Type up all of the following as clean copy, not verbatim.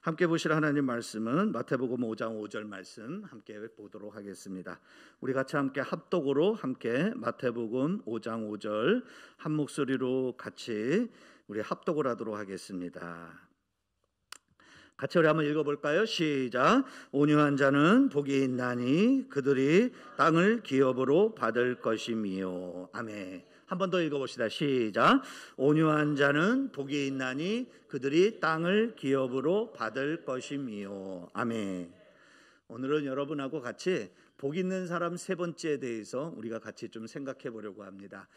함께 보실 하나님 말씀은 마태복음 5장 5절 말씀 함께 보도록 하겠습니다. 우리 같이 함께 합독으로 함께 마태복음 5장 5절 한 목소리로 같이 우리 합독을 하도록 하겠습니다. 같이 우리 한번 읽어볼까요? 시작. 온유한 자는 복이 있나니 그들이 땅을 기업으로 받을 것이미요. 아멘. 한 번 더 읽어봅시다. 시작. 온유한 자는 복이 있나니 그들이 땅을 기업으로 받을 것이미요. 아멘. 오늘은 여러분하고 같이 복 있는 사람 세 번째에 대해서 우리가 같이 좀 생각해 보려고 합니다.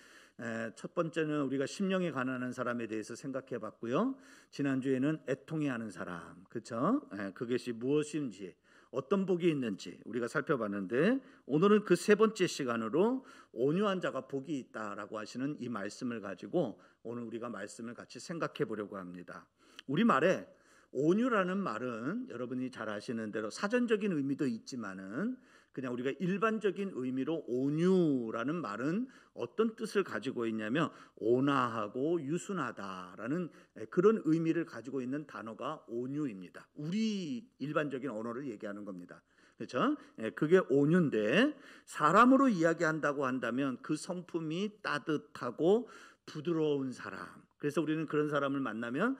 첫 번째는 우리가 심령이 가난한 사람에 대해서 생각해 봤고요. 지난주에는 애통해하는 사람, 그렇죠? 그것이 무엇인지, 어떤 복이 있는지 우리가 살펴봤는데, 오늘은 그 세 번째 시간으로 온유한 자가 복이 있다라고 하시는 이 말씀을 가지고 오늘 우리가 말씀을 같이 생각해 보려고 합니다. 우리말에 온유라는 말은 여러분이 잘 아시는 대로 사전적인 의미도 있지만은 그냥 우리가 일반적인 의미로 온유라는 말은 어떤 뜻을 가지고 있냐면 온화하고 유순하다라는 그런 의미를 가지고 있는 단어가 온유입니다. 우리 일반적인 언어를 얘기하는 겁니다. 그렇죠? 그게 온유인데, 사람으로 이야기한다고 한다면 그 성품이 따뜻하고 부드러운 사람. 그래서 우리는 그런 사람을 만나면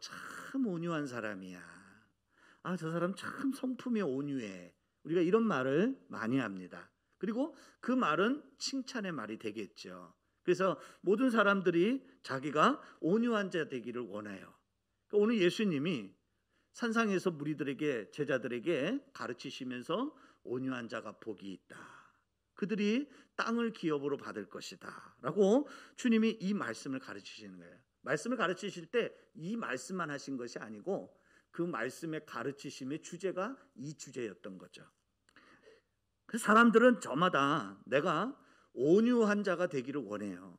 참 온유한 사람이야. 저 사람 참 성품이 온유해. 우리가 이런 말을 많이 합니다. 그리고 그 말은 칭찬의 말이 되겠죠. 그래서 모든 사람들이 자기가 온유한 자 되기를 원해요. 오늘 예수님이 산상에서 무리들에게, 제자들에게 가르치시면서 온유한 자가 복이 있다. 그들이 땅을 기업으로 받을 것이다 라고 주님이 이 말씀을 가르치시는 거예요. 말씀을 가르치실 때 이 말씀만 하신 것이 아니고 그 말씀의 가르치심의 주제가 이 주제였던 거죠. 그래서 사람들은 저마다 내가 온유한 자가 되기를 원해요.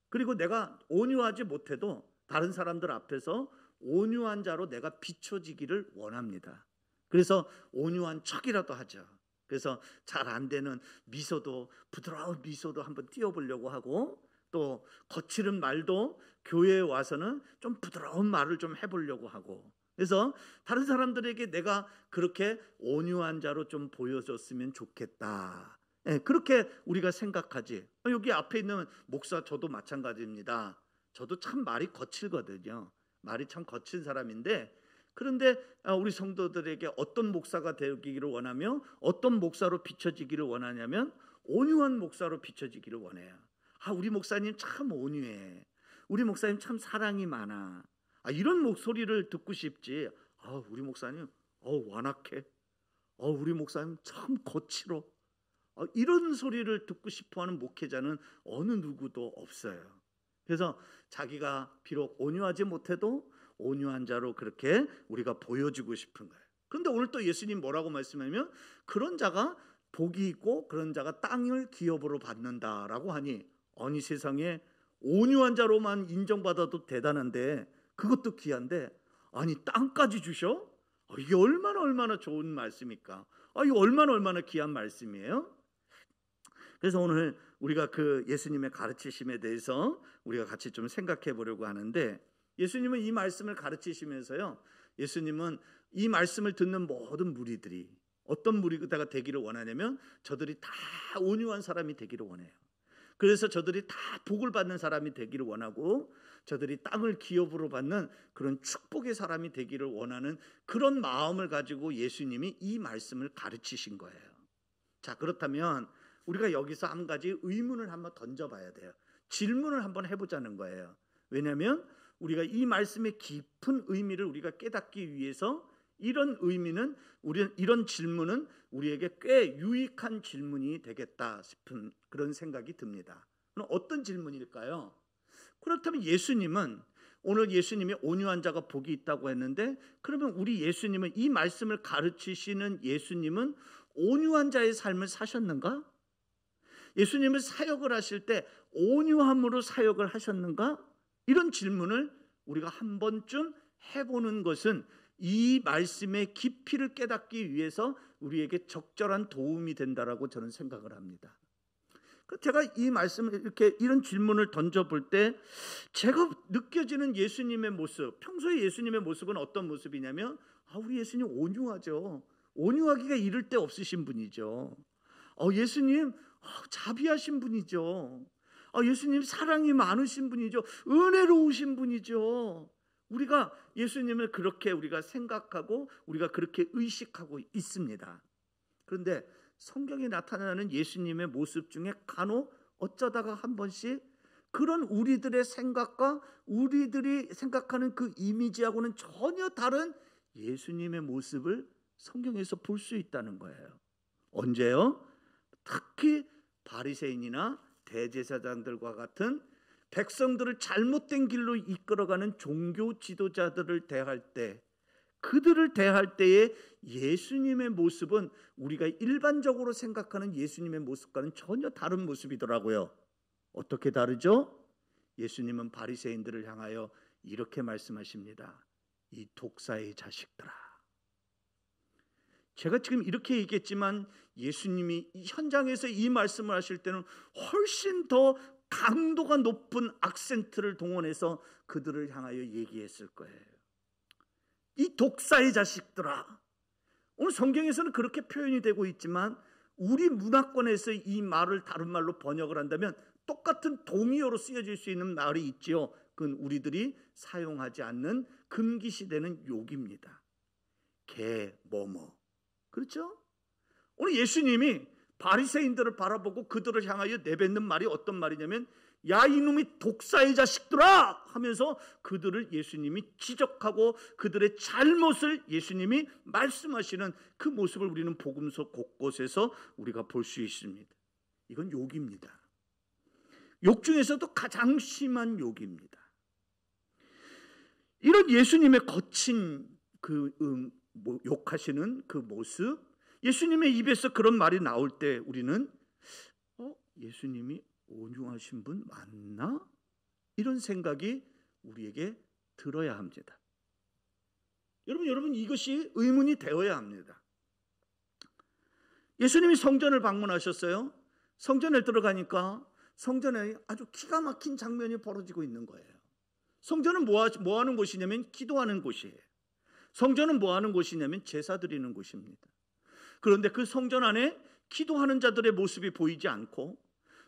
그리고 내가 온유하지 못해도 다른 사람들 앞에서 온유한 자로 내가 비춰지기를 원합니다. 그래서 온유한 척이라도 하죠. 그래서 잘 안 되는 미소도, 부드러운 미소도 한번 띄워보려고 하고, 또 거칠은 말도 교회에 와서는 좀 부드러운 말을 좀 해보려고 하고, 그래서 다른 사람들에게 내가 그렇게 온유한 자로 좀 보여줬으면 좋겠다. 그렇게 우리가 생각하지. 여기 앞에 있는 목사 저도 마찬가지입니다. 저도 참 말이 거칠거든요. 말이 참 거친 사람인데, 그런데 우리 성도들에게 어떤 목사가 되기를 원하며 어떤 목사로 비춰지기를 원하냐면 온유한 목사로 비춰지기를 원해요. 우리 목사님 참 온유해. 우리 목사님 참 사랑이 많아. 이런 목소리를 듣고 싶지. 우리 목사님 완악해. 우리 목사님 참 거칠어. 이런 소리를 듣고 싶어하는 목회자는 어느 누구도 없어요. 그래서 자기가 비록 온유하지 못해도 온유한 자로 그렇게 우리가 보여주고 싶은 거예요. 그런데 오늘 또 예수님 뭐라고 말씀하냐면 그런 자가 복이 있고 그런 자가 땅을 기업으로 받는다라고 하니, 아니 세상에 온유한 자로만 인정받아도 대단한데, 그것도 귀한데 아니 땅까지 주셔? 이게 얼마나 좋은 말씀입니까? 이거 얼마나 귀한 말씀이에요. 그래서 오늘 우리가 그 예수님의 가르치심에 대해서 우리가 같이 좀 생각해 보려고 하는데, 예수님은 이 말씀을 가르치시면서요, 예수님은 이 말씀을 듣는 모든 무리들이 어떤 무리가 되기를 원하냐면 저들이 다 온유한 사람이 되기를 원해요. 그래서 저들이 다 복을 받는 사람이 되기를 원하고 저들이 땅을 기업으로 받는 그런 축복의 사람이 되기를 원하는 그런 마음을 가지고 예수님이 이 말씀을 가르치신 거예요. 자, 그렇다면 우리가 여기서 한 가지 의문을 한번 던져봐야 돼요. 질문을 한번 해보자는 거예요. 왜냐하면 우리가 이 말씀의 깊은 의미를 우리가 깨닫기 위해서 이런 의미는, 이런 질문은 우리에게 꽤 유익한 질문이 되겠다 싶은 그런 생각이 듭니다. 그럼 어떤 질문일까요? 그렇다면 예수님은, 오늘 예수님이 온유한 자가 복이 있다고 했는데, 그러면 우리 예수님은, 이 말씀을 가르치시는 예수님은 온유한 자의 삶을 사셨는가? 예수님은 사역을 하실 때 온유함으로 사역을 하셨는가? 이런 질문을 우리가 한 번쯤 해보는 것은 이 말씀의 깊이를 깨닫기 위해서 우리에게 적절한 도움이 된다라고 저는 생각을 합니다. 제가 이 말씀을 이렇게 이런 질문을 던져볼 때 제가 느껴지는 예수님의 모습, 평소에 예수님의 모습은 어떤 모습이냐면 우리 예수님 온유하죠. 온유하기가 이를 데 없으신 분이죠. 예수님 자비하신 분이죠. 예수님 사랑이 많으신 분이죠. 은혜로우신 분이죠. 우리가 예수님을 그렇게 우리가 생각하고 우리가 그렇게 의식하고 있습니다. 그런데 성경에 나타나는 예수님의 모습 중에 간혹 어쩌다가 한 번씩 그런 우리들의 생각과 우리들이 생각하는 그 이미지하고는 전혀 다른 예수님의 모습을 성경에서 볼 수 있다는 거예요. 언제요? 특히 바리새인이나 대제사장들과 같은 백성들을 잘못된 길로 이끌어가는 종교 지도자들을 대할 때, 그들을 대할 때의 예수님의 모습은 우리가 일반적으로 생각하는 예수님의 모습과는 전혀 다른 모습이더라고요. 어떻게 다르죠? 예수님은 바리새인들을 향하여 이렇게 말씀하십니다. 이 독사의 자식들아. 제가 지금 이렇게 얘기했지만 예수님이 현장에서 이 말씀을 하실 때는 훨씬 더 강도가 높은 악센트를 동원해서 그들을 향하여 얘기했을 거예요. 이 독사의 자식들아. 오늘 성경에서는 그렇게 표현이 되고 있지만 우리 문화권에서 이 말을 다른 말로 번역을 한다면 똑같은 동의어로 쓰여질 수 있는 말이 있지요. 그건 우리들이 사용하지 않는 금기시되는 욕입니다. 개 뭐뭐. 그렇죠? 오늘 예수님이 바리새인들을 바라보고 그들을 향하여 내뱉는 말이 어떤 말이냐면 야 이놈이 독사의 자식들아 하면서 그들을 예수님이 지적하고 그들의 잘못을 예수님이 말씀하시는 그 모습을 우리는 복음서 곳곳에서 우리가 볼 수 있습니다. 이건 욕입니다. 욕 중에서도 가장 심한 욕입니다. 이런 예수님의 거친 욕하시는 그 모습, 예수님의 입에서 그런 말이 나올 때 우리는 예수님이 온유하신 분 맞나? 이런 생각이 우리에게 들어야 합니다. 여러분 이것이 의문이 되어야 합니다. 예수님이 성전을 방문하셨어요. 성전에 들어가니까 성전에 아주 기가 막힌 장면이 벌어지고 있는 거예요. 성전은 뭐 하는 곳이냐면 기도하는 곳이에요. 성전은 뭐 하는 곳이냐면 제사 드리는 곳입니다. 그런데 그 성전 안에 기도하는 자들의 모습이 보이지 않고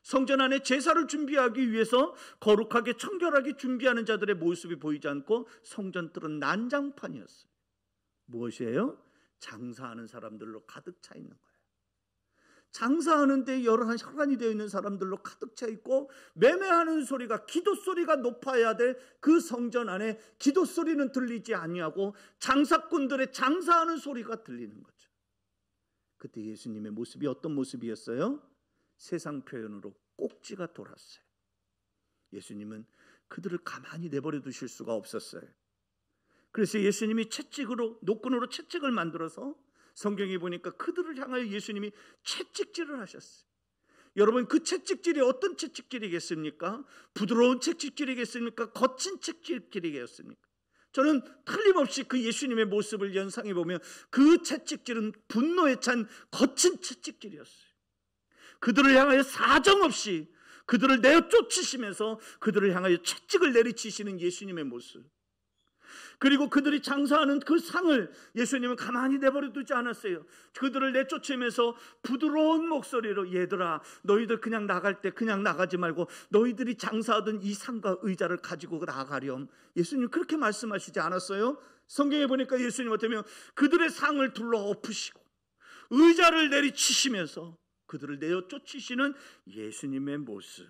성전 안에 제사를 준비하기 위해서 거룩하게 청결하게 준비하는 자들의 모습이 보이지 않고 성전들은 난장판이었어요. 무엇이에요? 장사하는 사람들로 가득 차 있는 거예요. 장사하는데 여러 혈안이 되어 있는 사람들로 가득 차 있고 매매하는 소리가 기도 소리가 높아야 될 그 성전 안에 기도 소리는 들리지 아니하고 장사꾼들의 장사하는 소리가 들리는 거죠. 그때 예수님의 모습이 어떤 모습이었어요? 세상 표현으로 꼭지가 돌았어요. 예수님은 그들을 가만히 내버려 두실 수가 없었어요. 그래서 예수님이 채찍으로 노끈으로 채찍을 만들어서 성경에 보니까 그들을 향하여 예수님이 채찍질을 하셨어요. 여러분 그 채찍질이 어떤 채찍질이겠습니까? 부드러운 채찍질이겠습니까? 거친 채찍질이겠습니까? 저는 틀림없이 그 예수님의 모습을 연상해 보면 그 채찍질은 분노에 찬 거친 채찍질이었어요. 그들을 향하여 사정없이 그들을 내쫓으시면서 그들을 향하여 채찍을 내리치시는 예수님의 모습, 그리고 그들이 장사하는 그 상을 예수님은 가만히 내버려 두지 않았어요. 그들을 내쫓으면서 부드러운 목소리로 얘들아 너희들 그냥 나갈 때 그냥 나가지 말고 너희들이 장사하던 이 상과 의자를 가지고 나가렴. 예수님 그렇게 말씀하시지 않았어요? 성경에 보니까 예수님 어쩌면 그들의 상을 둘러 엎으시고 의자를 내리치시면서 그들을 내쫓으시는 예수님의 모습.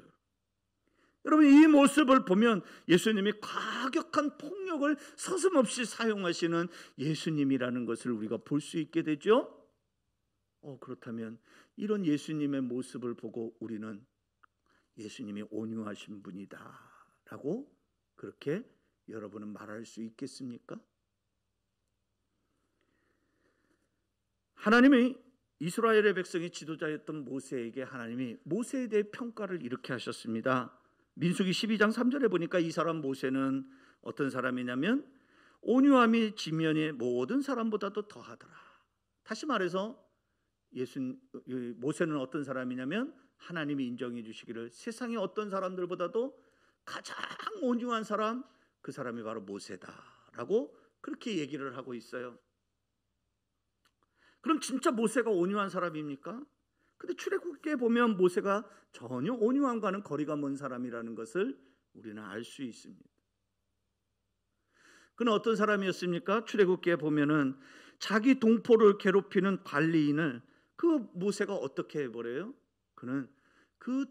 여러분 이 모습을 보면 예수님이 과격한 폭력을 서슴없이 사용하시는 예수님이라는 것을 우리가 볼 수 있게 되죠. 그렇다면 이런 예수님의 모습을 보고 우리는 예수님이 온유하신 분이다 라고 그렇게 여러분은 말할 수 있겠습니까? 하나님이 이스라엘의 백성의 지도자였던 모세에게 하나님이 모세에 대해 평가를 이렇게 하셨습니다. 민수기 12장 3절에 보니까 이 사람 모세는 어떤 사람이냐면 온유함이 지면의 모든 사람보다도 더하더라. 다시 말해서 모세는 어떤 사람이냐면 하나님이 인정해 주시기를 세상의 어떤 사람들보다도 가장 온유한 사람, 그 사람이 바로 모세다라고 그렇게 얘기를 하고 있어요. 그럼 진짜 모세가 온유한 사람입니까? 근데 출애굽기에 보면 모세가 전혀 온유함과는 거리가 먼 사람이라는 것을 우리는 알 수 있습니다. 그는 어떤 사람이었습니까? 출애굽기에 보면은 자기 동포를 괴롭히는 관리인을 그 모세가 어떻게 해버려요? 그는 그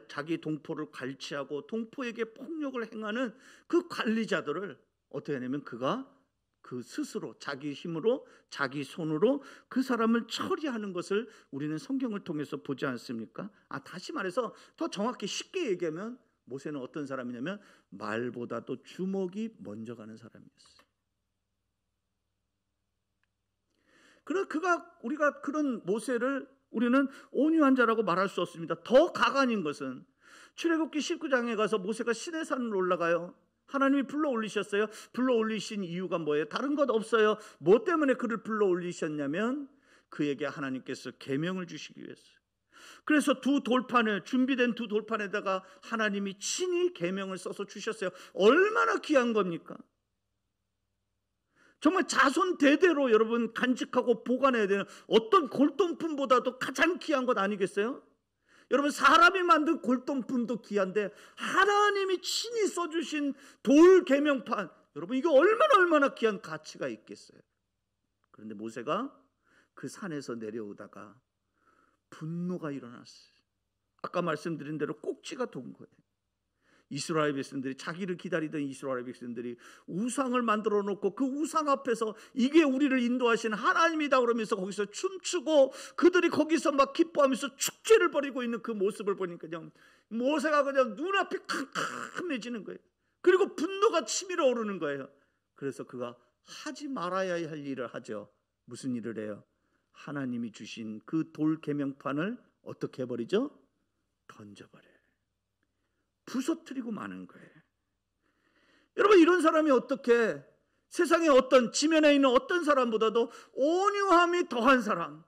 자기 동포를 갈취하고 동포에게 폭력을 행하는 그 관리자들을 어떻게 하냐면 그가 그 스스로 자기 힘으로 자기 손으로 그 사람을 처리하는 것을 우리는 성경을 통해서 보지 않습니까? 다시 말해서 더 정확히 쉽게 얘기하면 모세는 어떤 사람이냐면 말보다도 주먹이 먼저 가는 사람이었어요. 우리가 그런 모세를 우리는 온유한 자라고 말할 수 없습니다. 더 가관인 것은 출애굽기 19장에 가서 모세가 시내산으로 올라가요. 하나님이 불러 올리셨어요. 불러 올리신 이유가 뭐예요? 다른 것 없어요. 뭐 때문에 그를 불러 올리셨냐면 그에게 하나님께서 계명을 주시기 위해서. 그래서 준비된 두 돌판에다가 하나님이 친히 계명을 써서 주셨어요. 얼마나 귀한 겁니까? 정말 자손 대대로 여러분 간직하고 보관해야 되는 어떤 골동품보다도 가장 귀한 것 아니겠어요? 여러분 사람이 만든 골동품도 귀한데 하나님이 친히 써주신 돌 계명판, 여러분 이거 얼마나 귀한 가치가 있겠어요. 그런데 모세가 그 산에서 내려오다가 분노가 일어났어요. 아까 말씀드린 대로 꼭지가 돈 거예요. 이스라엘 백성들이, 자기를 기다리던 이스라엘 백성들이 우상을 만들어 놓고 그 우상 앞에서 이게 우리를 인도하시는 하나님이다 그러면서 거기서 춤추고 그들이 거기서 막 기뻐하면서 축제를 벌이고 있는 그 모습을 보니까 그냥 모세가 그냥 눈앞이 캄캄해지는 거예요. 그리고 분노가 치밀어 오르는 거예요. 그래서 그가 하지 말아야 할 일을 하죠. 무슨 일을 해요? 하나님이 주신 그 돌 계명판을 어떻게 해버리죠? 던져버려요. 부서뜨리고 마는 거예요. 여러분 이런 사람이 어떻게 세상에 어떤 지면에 있는 어떤 사람보다도 온유함이 더한 사람,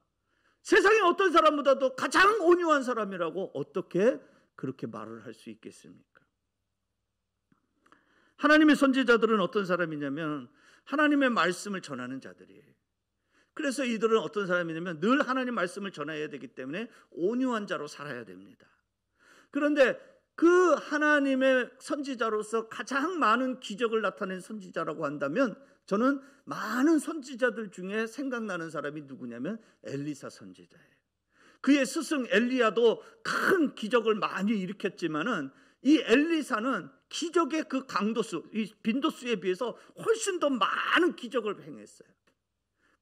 세상에 어떤 사람보다도 가장 온유한 사람이라고 어떻게 그렇게 말을 할 수 있겠습니까? 하나님의 선지자들은 어떤 사람이냐면 하나님의 말씀을 전하는 자들이에요. 그래서 이들은 어떤 사람이냐면 늘 하나님 말씀을 전해야 되기 때문에 온유한 자로 살아야 됩니다. 그런데 그 하나님의 선지자로서 가장 많은 기적을 나타낸 선지자라고 한다면 저는 많은 선지자들 중에 생각나는 사람이 누구냐면 엘리사 선지자예요. 그의 스승 엘리야도 큰 기적을 많이 일으켰지만은 이 엘리사는 기적의 그 강도수, 이 빈도수에 비해서 훨씬 더 많은 기적을 행했어요.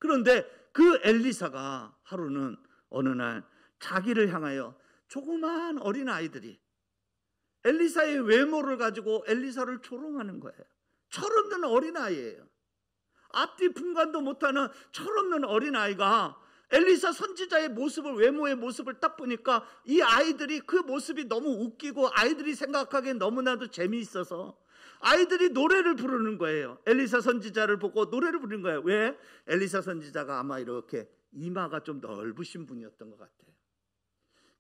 그런데 그 엘리사가 하루는 어느 날 자기를 향하여 조그마한 어린 아이들이 엘리사의 외모를 가지고 엘리사를 조롱하는 거예요. 철없는 어린아이예요. 앞뒤 분간도 못하는 철없는 어린아이가 엘리사 선지자의 모습을, 외모의 모습을 딱 보니까 이 아이들이 그 모습이 너무 웃기고 아이들이 생각하기엔 너무나도 재미있어서 아이들이 노래를 부르는 거예요. 엘리사 선지자를 보고 노래를 부르는 거예요. 왜? 엘리사 선지자가 아마 이렇게 이마가 좀 넓으신 분이었던 것 같아요.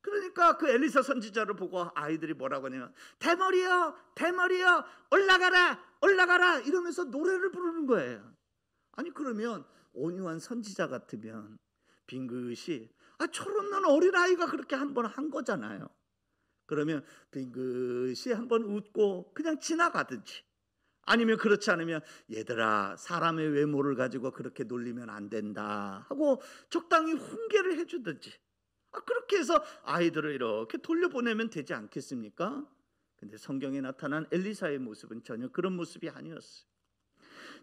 그러니까 그 엘리사 선지자를 보고 아이들이 뭐라고 하냐면 대머리여 대머리여 올라가라 올라가라 이러면서 노래를 부르는 거예요. 아니 그러면 온유한 선지자 같으면 빙긋이 철없는 어린아이가 그렇게 한번 한 거잖아요. 그러면 빙긋이 한번 웃고 그냥 지나가든지, 아니면 그렇지 않으면 얘들아 사람의 외모를 가지고 그렇게 놀리면 안 된다 하고 적당히 훈계를 해주든지, 그렇게 해서 아이들을 이렇게 돌려보내면 되지 않겠습니까? 근데 성경에 나타난 엘리사의 모습은 전혀 그런 모습이 아니었어요.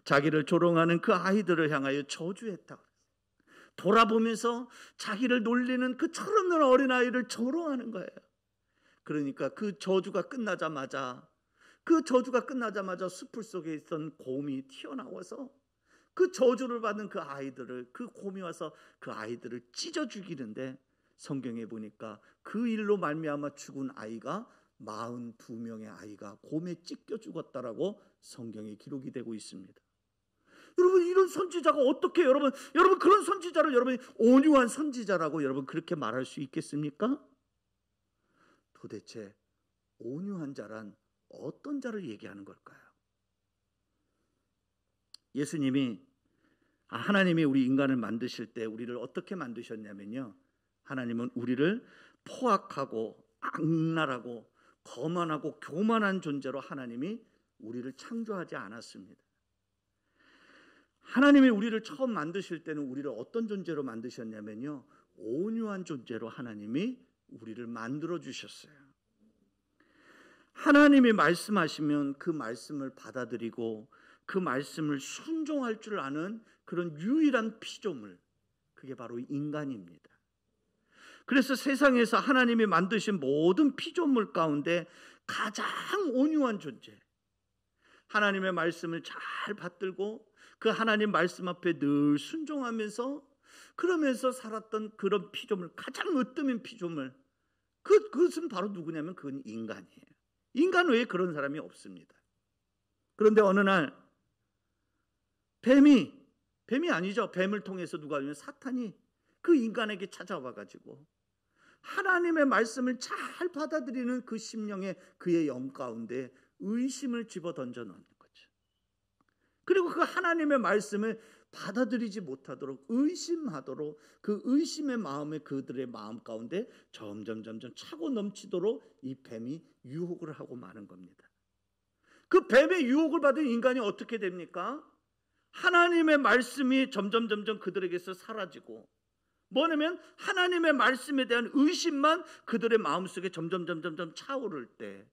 자기를 조롱하는 그 아이들을 향하여 저주했다. 돌아보면서 자기를 놀리는 그 철없는 어린아이를 조롱하는 거예요. 그러니까 그 저주가 끝나자마자 숲을 속에 있던 곰이 튀어나와서 그 저주를 받는 그 아이들을, 그 곰이 와서 그 아이들을 찢어 죽이는데, 성경에 보니까 그 일로 말미암아 죽은 아이가 42명의 아이가 곰에 찢겨 죽었다라고 성경에 기록이 되고 있습니다. 여러분 이런 선지자가 어떻게 여러분 그런 선지자를 여러분이 온유한 선지자라고 여러분 그렇게 말할 수 있겠습니까? 도대체 온유한 자란 어떤 자를 얘기하는 걸까요? 하나님이 우리 인간을 만드실 때 우리를 어떻게 만드셨냐면요, 하나님은 우리를 포악하고 악랄하고 거만하고 교만한 존재로 하나님이 우리를 창조하지 않았습니다. 하나님이 우리를 처음 만드실 때는 우리를 어떤 존재로 만드셨냐면요, 온유한 존재로 하나님이 우리를 만들어 주셨어요. 하나님이 말씀하시면 그 말씀을 받아들이고 그 말씀을 순종할 줄 아는 그런 유일한 피조물, 그게 바로 인간입니다. 그래서 세상에서 하나님이 만드신 모든 피조물 가운데 가장 온유한 존재, 하나님의 말씀을 잘 받들고 그 하나님 말씀 앞에 늘 순종하면서 그러면서 살았던 그런 피조물, 가장 으뜸인 피조물, 그것은 바로 누구냐면 그건 인간이에요. 인간 외에 그런 사람이 없습니다. 그런데 어느 날 뱀이 아니죠. 뱀을 통해서 누가 하면 사탄이 그 인간에게 찾아와 가지고 하나님의 말씀을 잘 받아들이는 그 심령에, 그의 영 가운데 의심을 집어 던져 넣는 거죠. 그리고 그 하나님의 말씀을 받아들이지 못하도록 의심하도록, 그 의심의 마음에 그들의 마음 가운데 점점 차고 넘치도록 이 뱀이 유혹을 하고 마는 겁니다. 그 뱀의 유혹을 받은 인간이 어떻게 됩니까? 하나님의 말씀이 점점 그들에게서 사라지고, 뭐냐면 하나님의 말씀에 대한 의심만 그들의 마음속에 점점 차오를 때,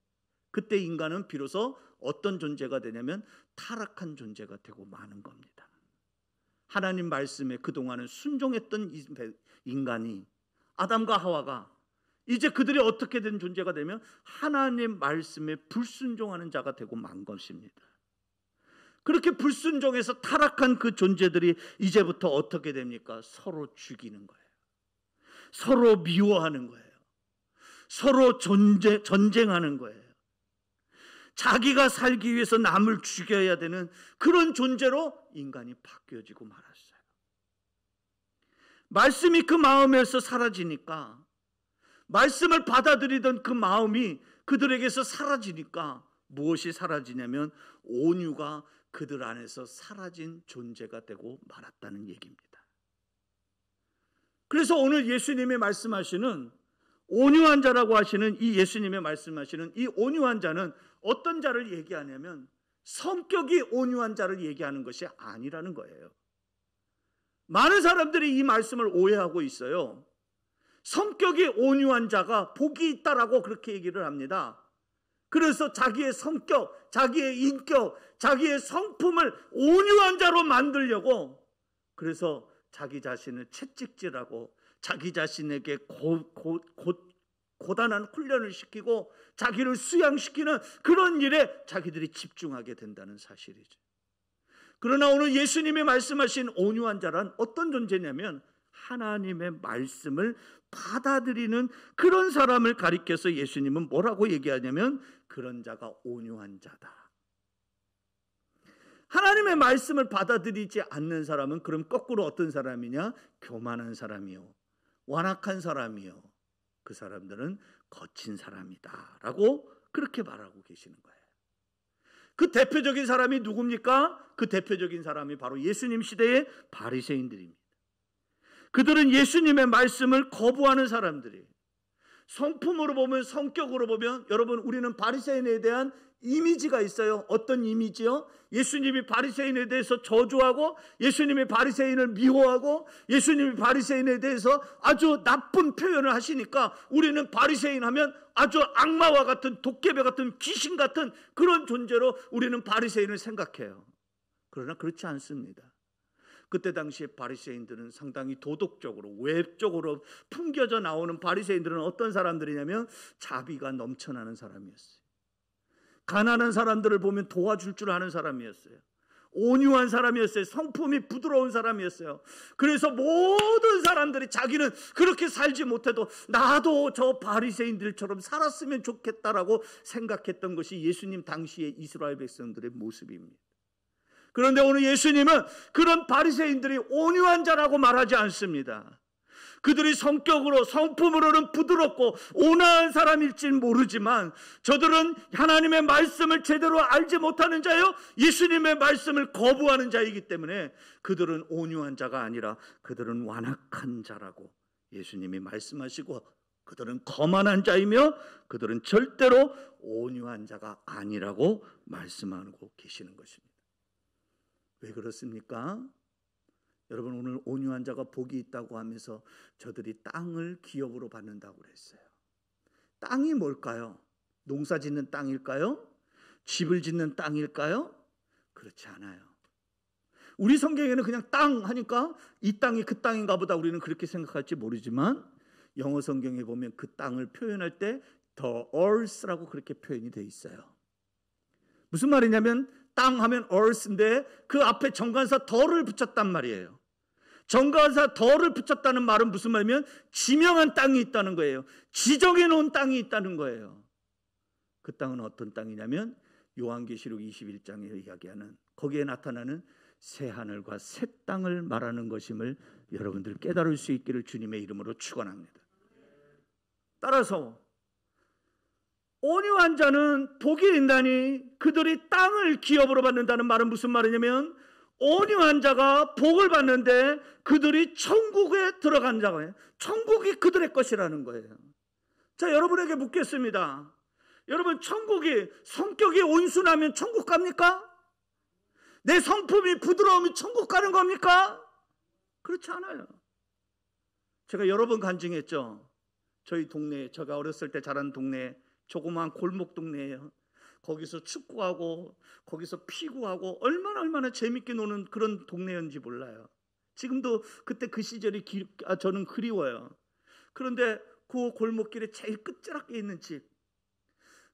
그때 인간은 비로소 어떤 존재가 되냐면 타락한 존재가 되고 마는 겁니다. 하나님 말씀에 그동안은 순종했던 인간이, 아담과 하와가 이제 그들이 어떻게 된 존재가 되면 하나님 말씀에 불순종하는 자가 되고 만 것입니다. 그렇게 불순종해서 타락한 그 존재들이 이제부터 어떻게 됩니까? 서로 죽이는 거예요. 서로 미워하는 거예요. 서로 전쟁하는 거예요. 자기가 살기 위해서 남을 죽여야 되는 그런 존재로 인간이 바뀌어지고 말았어요. 말씀이 그 마음에서 사라지니까, 말씀을 받아들이던 그 마음이 그들에게서 사라지니까 무엇이 사라지냐면 온유가 그들 안에서 사라진 존재가 되고 말았다는 얘기입니다. 그래서 오늘 예수님이 말씀하시는 온유한 자라고 하시는 이 예수님의 말씀하시는 이 온유한 자는 어떤 자를 얘기하냐면 성격이 온유한 자를 얘기하는 것이 아니라는 거예요. 많은 사람들이 이 말씀을 오해하고 있어요. 성격이 온유한 자가 복이 있다라고 그렇게 얘기를 합니다. 그래서 자기의 성격, 자기의 인격, 자기의 성품을 온유한 자로 만들려고, 그래서 자기 자신을 채찍질하고 자기 자신에게 고단한 훈련을 시키고 자기를 수양시키는 그런 일에 자기들이 집중하게 된다는 사실이죠. 그러나 오늘 예수님이 말씀하신 온유한 자란 어떤 존재냐면 하나님의 말씀을 받아들이는 그런 사람을 가리켜서 예수님은 뭐라고 얘기하냐면 그런 자가 온유한 자다. 하나님의 말씀을 받아들이지 않는 사람은 그럼 거꾸로 어떤 사람이냐? 교만한 사람이요, 완악한 사람이요, 그 사람들은 거친 사람이다 라고 그렇게 말하고 계시는 거예요. 그 대표적인 사람이 누굽니까? 그 대표적인 사람이 바로 예수님 시대의 바리새인들입니다. 그들은 예수님의 말씀을 거부하는 사람들이, 성품으로 보면, 성격으로 보면, 여러분 우리는 바리새인에 대한 이미지가 있어요. 어떤 이미지요? 예수님이 바리새인에 대해서 저주하고 예수님이 바리새인을 미워하고 예수님이 바리새인에 대해서 아주 나쁜 표현을 하시니까 우리는 바리새인 하면 아주 악마와 같은, 도깨비 같은, 귀신 같은 그런 존재로 우리는 바리새인을 생각해요. 그러나 그렇지 않습니다. 그때 당시에 바리새인들은 상당히 도덕적으로, 외적으로 풍겨져 나오는 바리새인들은 어떤 사람들이냐면 자비가 넘쳐나는 사람이었어요. 가난한 사람들을 보면 도와줄 줄 아는 사람이었어요. 온유한 사람이었어요. 성품이 부드러운 사람이었어요. 그래서 모든 사람들이 자기는 그렇게 살지 못해도 나도 저 바리새인들처럼 살았으면 좋겠다라고 생각했던 것이 예수님 당시의 이스라엘 백성들의 모습입니다. 그런데 오늘 예수님은 그런 바리새인들이 온유한 자라고 말하지 않습니다. 그들이 성격으로 성품으로는 부드럽고 온화한 사람일진 모르지만 저들은 하나님의 말씀을 제대로 알지 못하는 자요, 예수님의 말씀을 거부하는 자이기 때문에 그들은 온유한 자가 아니라 그들은 완악한 자라고 예수님이 말씀하시고, 그들은 거만한 자이며 그들은 절대로 온유한 자가 아니라고 말씀하고 계시는 것입니다. 왜 그렇습니까? 여러분, 오늘 온유한 자가 복이 있다고 하면서 저들이 땅을 기업으로 받는다고 그랬어요. 땅이 뭘까요? 농사 짓는 땅일까요? 집을 짓는 땅일까요? 그렇지 않아요. 우리 성경에는 그냥 땅 하니까 이 땅이 그 땅인가 보다 우리는 그렇게 생각할지 모르지만 영어 성경에 보면 그 땅을 표현할 때 the earth라고 그렇게 표현이 되어 있어요. 무슨 말이냐면 땅 하면 earth인데 그 앞에 정관사 더를 붙였단 말이에요. 정관사 더를 붙였다는 말은 무슨 말이면 지명한 땅이 있다는 거예요. 지정해 놓은 땅이 있다는 거예요. 그 땅은 어떤 땅이냐면 요한계시록 21장에 이야기하는, 거기에 나타나는 새 하늘과 새 땅을 말하는 것임을 여러분들 깨달을 수 있기를 주님의 이름으로 축원합니다. 따라서 온유한 자는 복이 있나니 그들이 땅을 기업으로 받는다는 말은 무슨 말이냐면 온유한 자가 복을 받는데 그들이 천국에 들어간 자예요. 천국이 그들의 것이라는 거예요. 자, 여러분에게 묻겠습니다. 여러분, 천국이 성격이 온순하면 천국 갑니까? 내 성품이 부드러우면 천국 가는 겁니까? 그렇지 않아요. 제가 여러 번 간증했죠. 저희 동네, 제가 어렸을 때 자란 동네, 조그마한 골목 동네예요. 거기서 축구하고 거기서 피구하고 얼마나 재밌게 노는 그런 동네였는지 몰라요. 지금도 그때 그 시절이 저는 그리워요. 그런데 그 골목길에 제일 끝자락에 있는 집,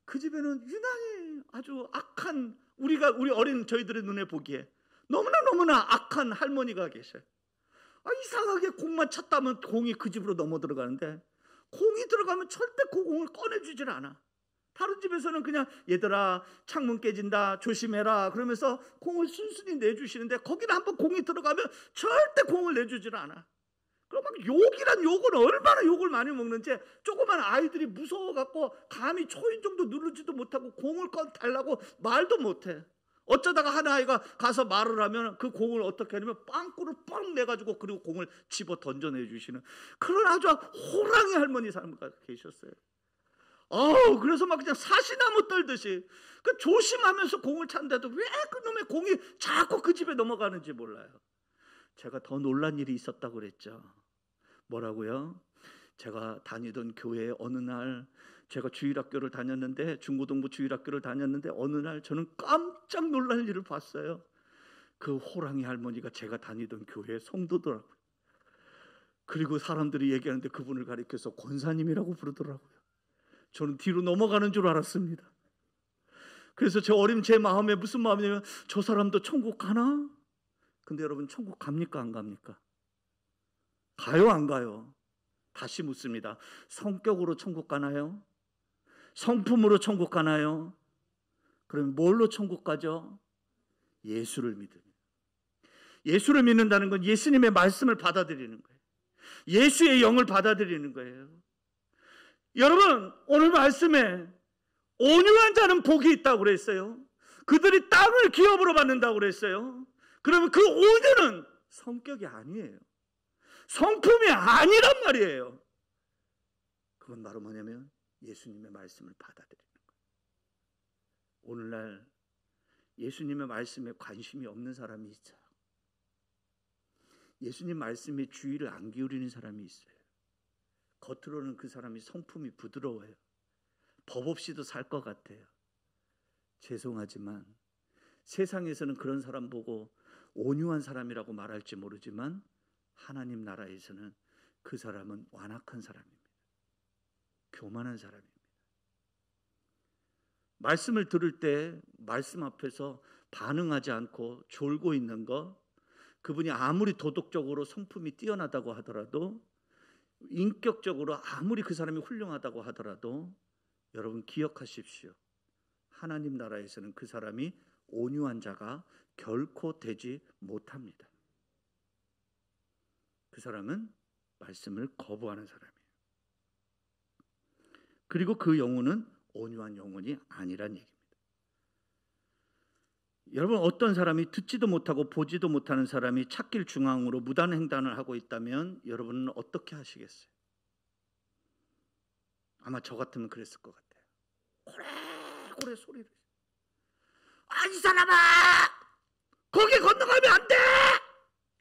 그 집에는 유난히 아주 악한, 우리 어린 저희들의 눈에 보기에 너무나 악한 할머니가 계셔요. 이상하게 공만 찼다면 공이 그 집으로 넘어 들어가는데 공이 들어가면 절대 그 공을 꺼내주질 않아. 다른 집에서는 그냥 얘들아 창문 깨진다 조심해라 그러면서 공을 순순히 내주시는데 거기는 한번 공이 들어가면 절대 공을 내주질 않아. 그럼 막 욕이란 욕은 얼마나 욕을 많이 먹는지 조그만 아이들이 무서워갖고 감히 초인종도 누르지도 못하고 공을 달라고 말도 못해. 어쩌다가 한 아이가 가서 말을 하면 그 공을 어떻게 하냐면 빵꾸를 뻥 내가지고 그리고 공을 집어 던져내주시는 그런 아주 호랑이 할머니 사람가 계셨어요. 그래서 막 그냥 사시나무 떨듯이 그 조심하면서 공을 찼는데도 왜 그놈의 공이 자꾸 그 집에 넘어가는지 몰라요. 제가 더 놀란 일이 있었다고 그랬죠. 뭐라고요? 제가 다니던 교회에 어느 날, 제가 주일학교를 다녔는데, 중고등부 주일학교를 다녔는데 어느 날 저는 깜짝 놀랄 일을 봤어요. 그 호랑이 할머니가 제가 다니던 교회의 성도더라고요. 그리고 사람들이 얘기하는데 그분을 가리켜서 권사님이라고 부르더라고요. 저는 뒤로 넘어가는 줄 알았습니다. 그래서 제 어린 제 마음에 무슨 마음이냐면 저 사람도 천국 가나? 근데 여러분, 천국 갑니까 안 갑니까? 가요 안 가요? 다시 묻습니다. 성격으로 천국 가나요? 성품으로 천국 가나요? 그럼 뭘로 천국 가죠? 예수를 믿으면. 예수를 믿는다는 건 예수님의 말씀을 받아들이는 거예요. 예수의 영을 받아들이는 거예요. 여러분, 오늘 말씀에 온유한 자는 복이 있다고 그랬어요. 그들이 땅을 기업으로 받는다고 그랬어요. 그러면 그 온유는 성격이 아니에요. 성품이 아니란 말이에요. 그건 바로 뭐냐면 예수님의 말씀을 받아들이는 거예요. 오늘날 예수님의 말씀에 관심이 없는 사람이 있어요. 예수님 말씀에 주의를 안 기울이는 사람이 있어요. 겉으로는 그 사람이 성품이 부드러워요. 법 없이도 살 것 같아요. 죄송하지만 세상에서는 그런 사람 보고 온유한 사람이라고 말할지 모르지만 하나님 나라에서는 그 사람은 완악한 사람입니다. 교만한 사람입니다. 말씀을 들을 때 말씀 앞에서 반응하지 않고 졸고 있는 거, 그분이 아무리 도덕적으로 성품이 뛰어나다고 하더라도, 인격적으로 아무리 그 사람이 훌륭하다고 하더라도 여러분 기억하십시오. 하나님 나라에서는 그 사람이 온유한 자가 결코 되지 못합니다. 그 사람은 말씀을 거부하는 사람이에요. 그리고 그 영혼은 온유한 영혼이 아니란 얘기입니다. 여러분, 어떤 사람이 듣지도 못하고 보지도 못하는 사람이 찻길 중앙으로 무단횡단을 하고 있다면 여러분은 어떻게 하시겠어요? 아마 저 같으면 그랬을 것 같아요. 고래고래 소리를, 이 사람아, 거기 건너가면 안 돼!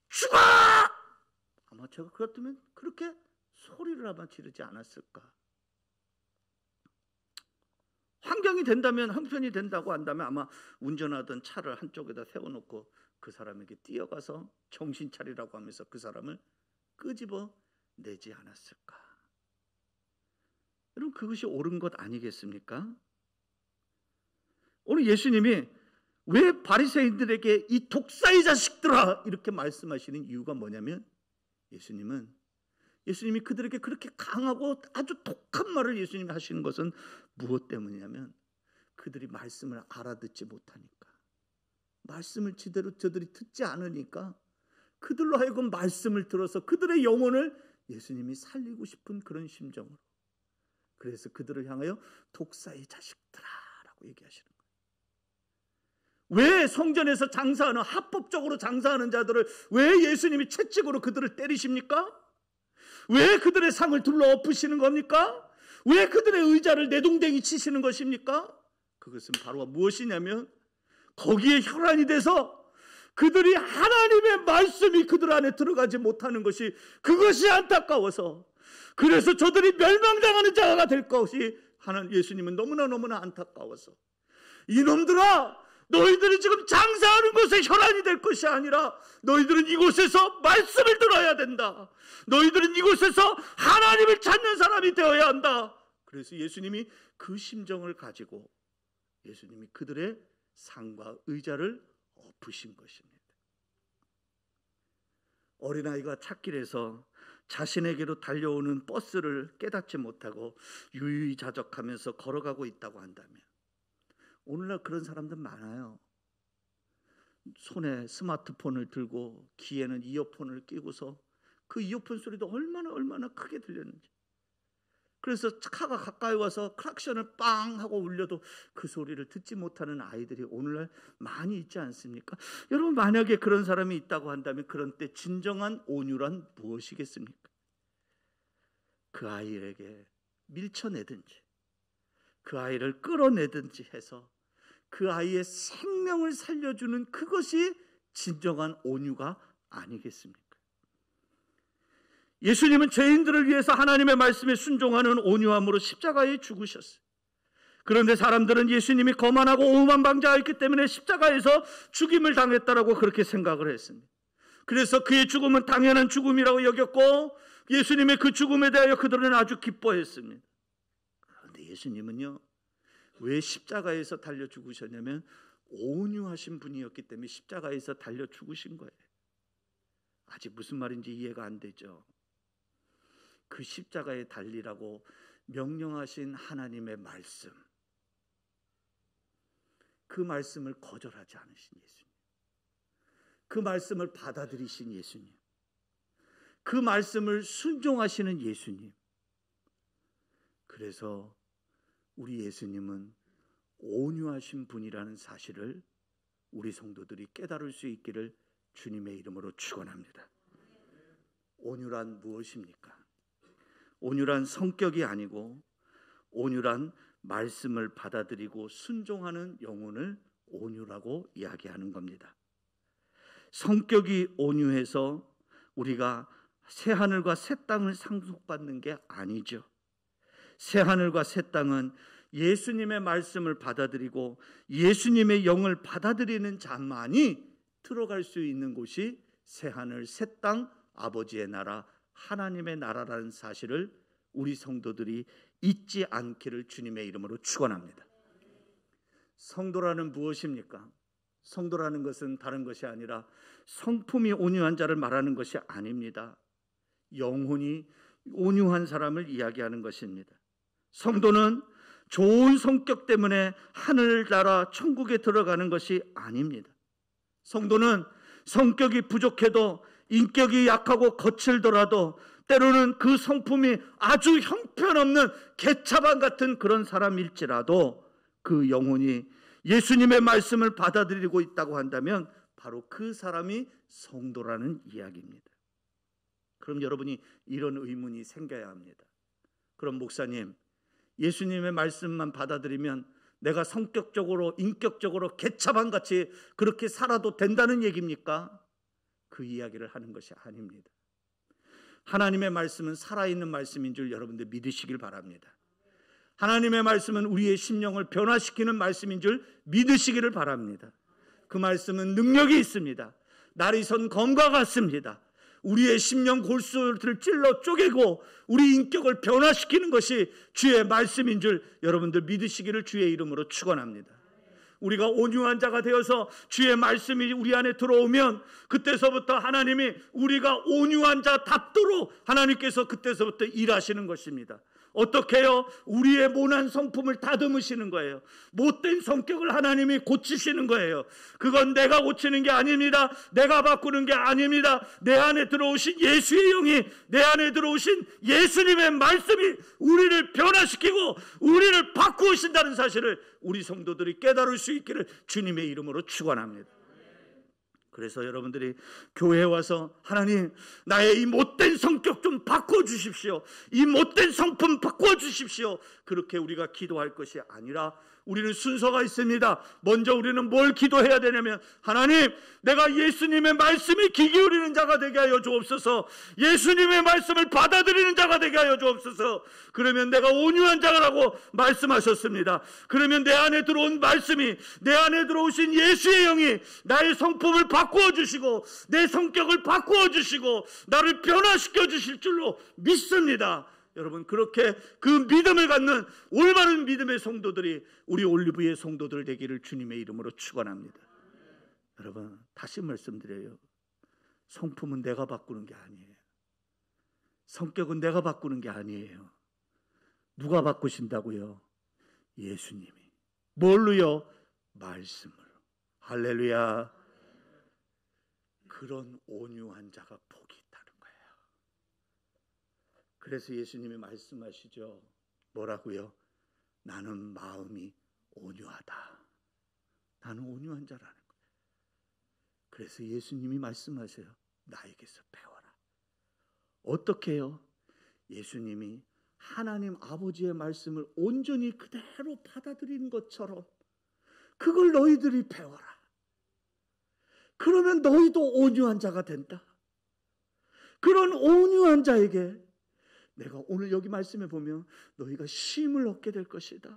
죽어! 아마 제가 그렇다면 그렇게 소리를 아마 지르지 않았을까. 환경이 된다면, 형편이 된다고 한다면 아마 운전하던 차를 한쪽에다 세워놓고 그 사람에게 뛰어가서 정신 차리라고 하면서 그 사람을 끄집어 내지 않았을까. 여러분, 그것이 옳은 것 아니겠습니까? 오늘 예수님이 왜 바리새인들에게 이 독사의 자식들아 이렇게 말씀하시는 이유가 뭐냐면, 예수님이 그들에게 그렇게 강하고 아주 독한 말을 예수님이 하시는 것은 무엇 때문이냐면, 그들이 말씀을 알아듣지 못하니까, 말씀을 제대로 저들이 듣지 않으니까 그들로 하여금 말씀을 들어서 그들의 영혼을 예수님이 살리고 싶은 그런 심정으로, 그래서 그들을 향하여 독사의 자식들아라고 얘기하시는 거예요. 왜 성전에서 장사하는, 합법적으로 장사하는 자들을 왜 예수님이 채찍으로 그들을 때리십니까? 왜 그들의 상을 둘러 엎으시는 겁니까? 왜 그들의 의자를 내동댕이 치시는 것입니까? 그것은 바로 무엇이냐면, 거기에 혈안이 돼서 그들이 하나님의 말씀이 그들 안에 들어가지 못하는 것이, 그것이 안타까워서, 그래서 저들이 멸망당하는 자가 될 것이 하는 예수님은 너무나 안타까워서, 이놈들아, 너희들이 지금 장사하는 곳에 혈안이 될 것이 아니라 너희들은 이곳에서 말씀을 들어야 된다. 너희들은 이곳에서 하나님을 찾는 사람이 되어야 한다. 그래서 예수님이 그 심정을 가지고 예수님이 그들의 상과 의자를 엎으신 것입니다. 어린아이가 찻길에서 자신에게로 달려오는 버스를 깨닫지 못하고 유유자적하면서 걸어가고 있다고 한다면, 오늘날 그런 사람들 많아요. 손에 스마트폰을 들고 귀에는 이어폰을 끼고서 그 이어폰 소리도 얼마나 크게 들렸는지, 그래서 차가 가까이 와서 클락션을 빵 하고 울려도 그 소리를 듣지 못하는 아이들이 오늘날 많이 있지 않습니까? 여러분, 만약에 그런 사람이 있다고 한다면 그런 때 진정한 온유란 무엇이겠습니까? 그 아이에게 밀쳐내든지 그 아이를 끌어내든지 해서 그 아이의 생명을 살려주는, 그것이 진정한 온유가 아니겠습니까? 예수님은 죄인들을 위해서 하나님의 말씀에 순종하는 온유함으로 십자가에 죽으셨어요. 그런데 사람들은 예수님이 거만하고 오만방자였기 때문에 십자가에서 죽임을 당했다라고 그렇게 생각을 했습니다. 그래서 그의 죽음은 당연한 죽음이라고 여겼고, 예수님의 그 죽음에 대하여 그들은 아주 기뻐했습니다. 그런데 예수님은요, 왜 십자가에서 달려 죽으셨냐면 온유하신 분이었기 때문에 십자가에서 달려 죽으신 거예요. 아직 무슨 말인지 이해가 안 되죠? 그 십자가에 달리라고 명령하신 하나님의 말씀, 그 말씀을 거절하지 않으신 예수님, 그 말씀을 받아들이신 예수님, 그 말씀을 순종하시는 예수님. 그래서 우리 예수님은 온유하신 분이라는 사실을 우리 성도들이 깨달을 수 있기를 주님의 이름으로 축원합니다. 온유란 무엇입니까? 온유란 성격이 아니고, 온유란 말씀을 받아들이고 순종하는 영혼을 온유라고 이야기하는 겁니다. 성격이 온유해서 우리가 새 하늘과 새 땅을 상속받는 게 아니죠. 새 하늘과 새 땅은 예수님의 말씀을 받아들이고 예수님의 영을 받아들이는 자만이 들어갈 수 있는 곳이 새 하늘 새 땅, 아버지의 나라, 하나님의 나라라는 사실을 우리 성도들이 잊지 않기를 주님의 이름으로 축원합니다. 성도라는 무엇입니까? 성도라는 것은 다른 것이 아니라 성품이 온유한 자를 말하는 것이 아닙니다. 영혼이 온유한 사람을 이야기하는 것입니다. 성도는 좋은 성격 때문에 하늘나라 천국에 들어가는 것이 아닙니다. 성도는 성격이 부족해도, 인격이 약하고 거칠더라도, 때로는 그 성품이 아주 형편없는 개차반 같은 그런 사람일지라도 그 영혼이 예수님의 말씀을 받아들이고 있다고 한다면 바로 그 사람이 성도라는 이야기입니다. 그럼 여러분이 이런 의문이 생겨야 합니다. 그럼 목사님, 예수님의 말씀만 받아들이면 내가 성격적으로 인격적으로 개차반같이 그렇게 살아도 된다는 얘기입니까? 그 이야기를 하는 것이 아닙니다. 하나님의 말씀은 살아있는 말씀인 줄 여러분들 믿으시길 바랍니다. 하나님의 말씀은 우리의 심령을 변화시키는 말씀인 줄 믿으시기를 바랍니다. 그 말씀은 능력이 있습니다. 날이 선 검과 같습니다. 우리의 심령 골수를 찔러 쪼개고 우리 인격을 변화시키는 것이 주의 말씀인 줄 여러분들 믿으시기를 주의 이름으로 축원합니다. 우리가 온유한 자가 되어서 주의 말씀이 우리 안에 들어오면 그때서부터 하나님이 우리가 온유한 자답도록 하나님께서 그때서부터 일하시는 것입니다. 어떻게 해요? 우리의 모난 성품을 다듬으시는 거예요. 못된 성격을 하나님이 고치시는 거예요. 그건 내가 고치는 게 아닙니다. 내가 바꾸는 게 아닙니다. 내 안에 들어오신 예수의 영이, 내 안에 들어오신 예수님의 말씀이 우리를 변화시키고 우리를 바꾸신다는 사실을 우리 성도들이 깨달을 수 있기를 주님의 이름으로 축원합니다. 그래서 여러분들이 교회에 와서 하나님, 나의 이 못된 성격 좀 바꿔주십시오, 이 못된 성품 바꿔주십시오, 그렇게 우리가 기도할 것이 아니라 우리는 순서가 있습니다. 먼저 우리는 뭘 기도해야 되냐면, 하나님, 내가 예수님의 말씀에 귀 기울이는 자가 되게 하여 주옵소서. 예수님의 말씀을 받아들이는 자가 되게 하여 주옵소서. 그러면 내가 온유한 자라고 말씀하셨습니다. 그러면 내 안에 들어온 말씀이, 내 안에 들어오신 예수의 영이 나의 성품을 바꾸어 주시고 내 성격을 바꾸어 주시고 나를 변화시켜 주실 줄로 믿습니다. 여러분, 그렇게 그 믿음을 갖는 올바른 믿음의 성도들이 우리 올리브의 성도들 되기를 주님의 이름으로 축원합니다. 여러분, 다시 말씀드려요. 성품은 내가 바꾸는 게 아니에요. 성격은 내가 바꾸는 게 아니에요. 누가 바꾸신다고요? 예수님이. 뭘로요? 말씀으로. 할렐루야. 그런 온유한 자가 복이 있다는 거예요. 그래서 예수님이 말씀하시죠. 뭐라고요? 나는 마음이 온유하다. 나는 온유한 자라는 거예요. 그래서 예수님이 말씀하세요. 나에게서 배워라. 어떻게 해요? 예수님이 하나님 아버지의 말씀을 온전히 그대로 받아들이는 것처럼 그걸 너희들이 배워라. 그러면 너희도 온유한 자가 된다. 그런 온유한 자에게 내가 오늘 여기 말씀에 보면 너희가 쉼을 얻게 될 것이다.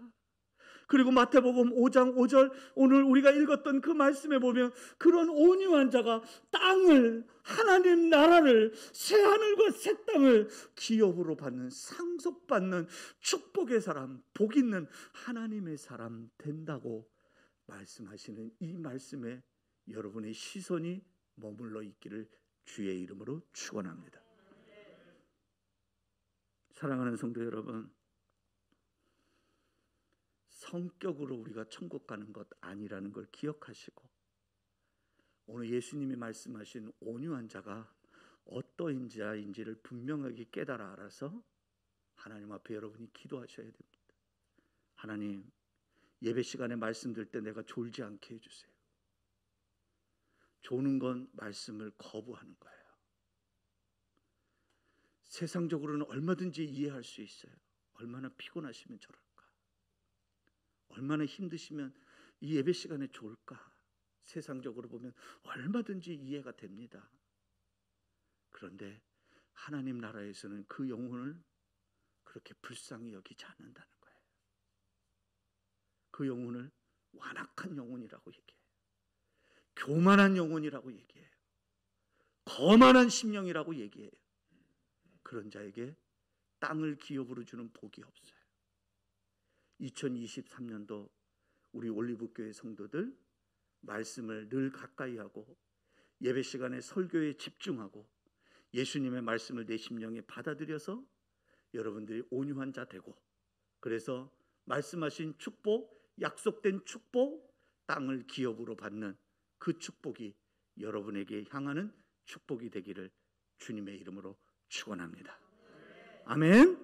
그리고 마태복음 5장 5절 오늘 우리가 읽었던 그 말씀에 보면 그런 온유한 자가 땅을, 하나님 나라를, 새하늘과 새 땅을 기업으로 받는, 상속받는 축복의 사람, 복 있는 하나님의 사람 된다고 말씀하시는 이 말씀에 여러분의 시선이 머물러 있기를 주의 이름으로 축원합니다. 사랑하는 성도 여러분, 성격으로 우리가 천국 가는 것 아니라는 걸 기억하시고 오늘 예수님이 말씀하신 온유한 자가 어떠한 자인지를 분명하게 깨달아 알아서 하나님 앞에 여러분이 기도하셔야 됩니다. 하나님, 예배 시간에 말씀 들 때 내가 졸지 않게 해주세요. 조는 건 말씀을 거부하는 거예요. 세상적으로는 얼마든지 이해할 수 있어요. 얼마나 피곤하시면 저럴까? 얼마나 힘드시면 이 예배 시간에 좋을까? 세상적으로 보면 얼마든지 이해가 됩니다. 그런데 하나님 나라에서는 그 영혼을 그렇게 불쌍히 여기지 않는다는 거예요. 그 영혼을 완악한 영혼이라고 얘기해요. 교만한 영혼이라고 얘기해요. 거만한 심령이라고 얘기해요. 그런 자에게 땅을 기업으로 주는 복이 없어요. 2023년도 우리 올리브교회 성도들 말씀을 늘 가까이 하고 예배 시간에 설교에 집중하고 예수님의 말씀을 내 심령에 받아들여서 여러분들이 온유한 자 되고, 그래서 말씀하신 축복, 약속된 축복, 땅을 기업으로 받는 그 축복이 여러분에게 향하는 축복이 되기를 주님의 이름으로 축원합니다. 아멘.